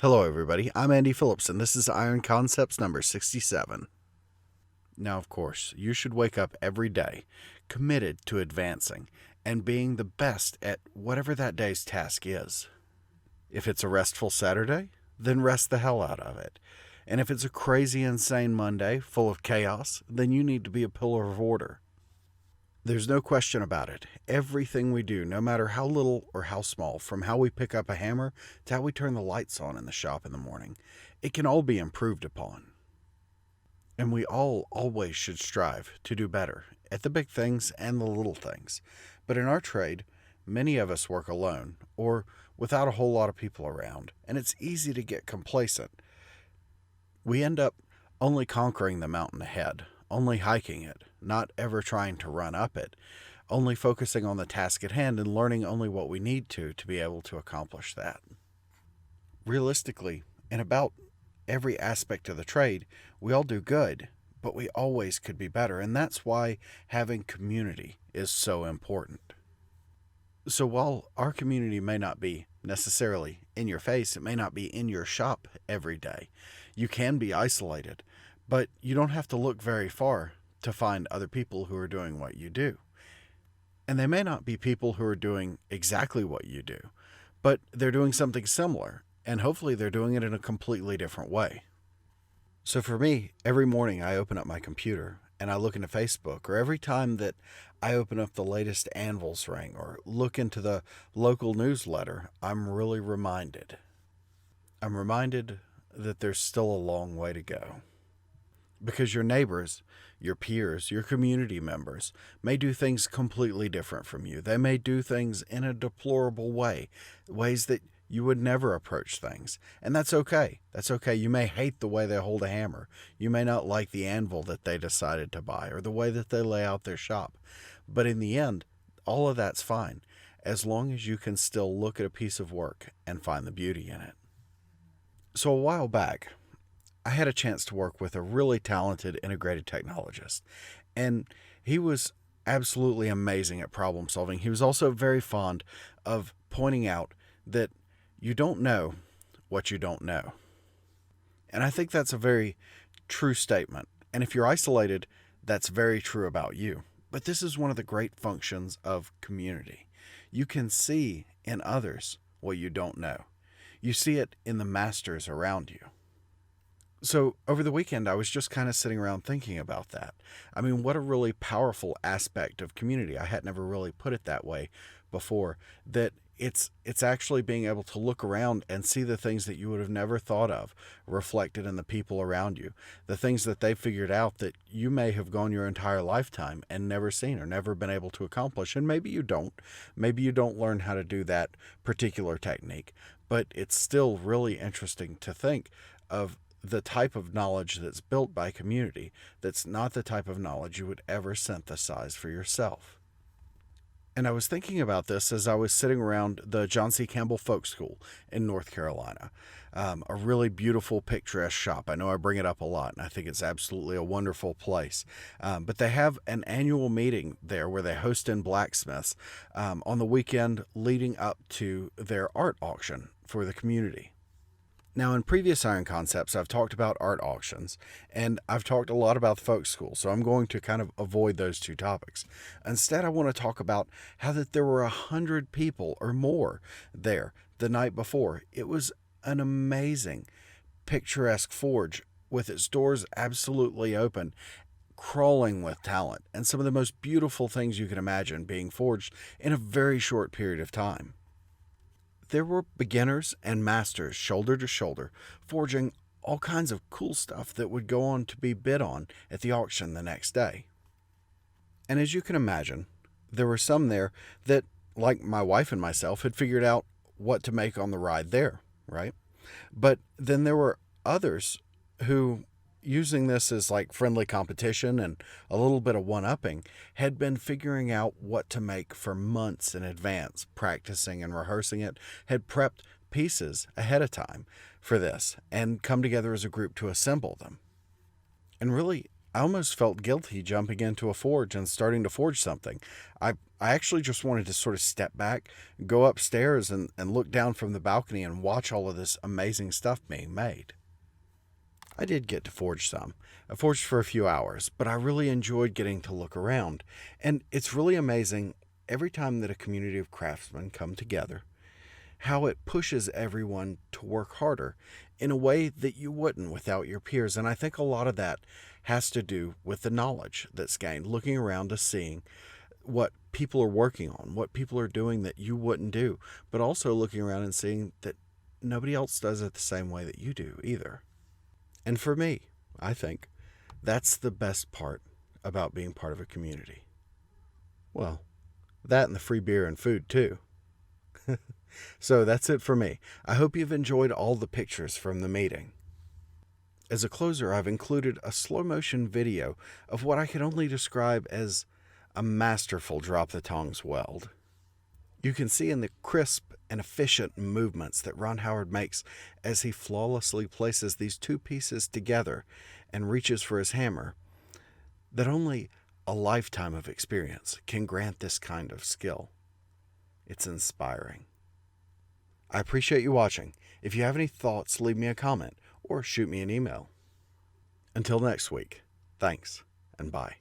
Hello, everybody. I'm Andy Phillips, and this is Iron Concepts number 67. Now, of course, you should wake up every day committed to advancing and being the best at whatever that day's task is. If it's a restful Saturday, then rest the hell out of it. And if it's a crazy, insane Monday full of chaos, then you need to be a pillar of order. There's no question about it. Everything we do, no matter how little or how small, from how we pick up a hammer to how we turn the lights on in the shop in the morning, it can all be improved upon. And we all always should strive to do better at the big things and the little things. But in our trade, many of us work alone or without a whole lot of people around, and it's easy to get complacent. We end up only conquering the mountain ahead, only hiking it, not ever trying to run up it, only focusing on the task at hand and learning only what we need to be able to accomplish that. Realistically, in about every aspect of the trade, we all do good, but we always could be better, and that's why having community is so important. So while our community may not be necessarily in your face, it may not be in your shop every day, you can be isolated, but you don't have to look very far to find other people who are doing what you do. And they may not be people who are doing exactly what you do, but they're doing something similar, and hopefully they're doing it in a completely different way. So for me, every morning I open up my computer and I look into Facebook, or every time that I open up the latest Anvils ring or look into the local newsletter, I'm really reminded. I'm reminded that there's still a long way to go. Because your neighbors, your peers, your community members may do things completely different from you. They may do things in a deplorable way, ways that you would never approach things. And that's okay. That's okay. You may hate the way they hold a hammer. You may not like the anvil that they decided to buy or the way that they lay out their shop. But in the end, all of that's fine, as long as you can still look at a piece of work and find the beauty in it. So a while back, I had a chance to work with a really talented integrated technologist, and he was absolutely amazing at problem solving. He was also very fond of pointing out that you don't know what you don't know. And I think that's a very true statement. And if you're isolated, that's very true about you. But this is one of the great functions of community. You can see in others what you don't know. You see it in the masters around you. So over the weekend, I was just kind of sitting around thinking about that. I mean, what a really powerful aspect of community. I had never really put it that way before, that it's actually being able to look around and see the things that you would have never thought of reflected in the people around you, the things that they figured out that you may have gone your entire lifetime and never seen or never been able to accomplish. And maybe you don't. Maybe you don't learn how to do that particular technique, but it's still really interesting to think of the type of knowledge that's built by community that's not the type of knowledge you would ever synthesize for yourself. And I was thinking about this as I was sitting around the John C. Campbell Folk School in North Carolina. A really beautiful, picturesque shop. I know I bring it up a lot, and I think it's absolutely a wonderful place. But they have an annual meeting there where they host in blacksmiths on the weekend leading up to their art auction for the community. Now, in previous Iron Concepts, I've talked about art auctions, and I've talked a lot about the folk school, so I'm going to kind of avoid those two topics. Instead, I want to talk about how that there were 100 people or more there the night before. It was an amazing, picturesque forge with its doors absolutely open, crawling with talent, and some of the most beautiful things you can imagine being forged in a very short period of time. There were beginners and masters shoulder to shoulder, forging all kinds of cool stuff that would go on to be bid on at the auction the next day. And as you can imagine, there were some there that, like my wife and myself, had figured out what to make on the ride there, right? But then there were others who, using this as like friendly competition and a little bit of one-upping, had been figuring out what to make for months in advance, practicing and rehearsing it, had prepped pieces ahead of time for this, and come together as a group to assemble them. And really, I almost felt guilty jumping into a forge and starting to forge something. I actually just wanted to sort of step back, go upstairs, and look down from the balcony and watch all of this amazing stuff being made. I did get to forge some. I forged for a few hours, but I really enjoyed getting to look around. And it's really amazing every time that a community of craftsmen come together, how it pushes everyone to work harder in a way that you wouldn't without your peers. And I think a lot of that has to do with the knowledge that's gained, looking around to seeing what people are working on, what people are doing that you wouldn't do, but also looking around and seeing that nobody else does it the same way that you do either. And for me, I think that's the best part about being part of a community. Well, that and the free beer and food too. So that's it for me. I hope you've enjoyed all the pictures from the meeting. As a closer, I've included a slow motion video of what I can only describe as a masterful drop the tongs weld. You can see in the crisp and efficient movements that Ron Howard makes as he flawlessly places these two pieces together and reaches for his hammer, that only a lifetime of experience can grant this kind of skill. It's inspiring. I appreciate you watching. If you have any thoughts, leave me a comment or shoot me an email. Until next week, thanks and bye.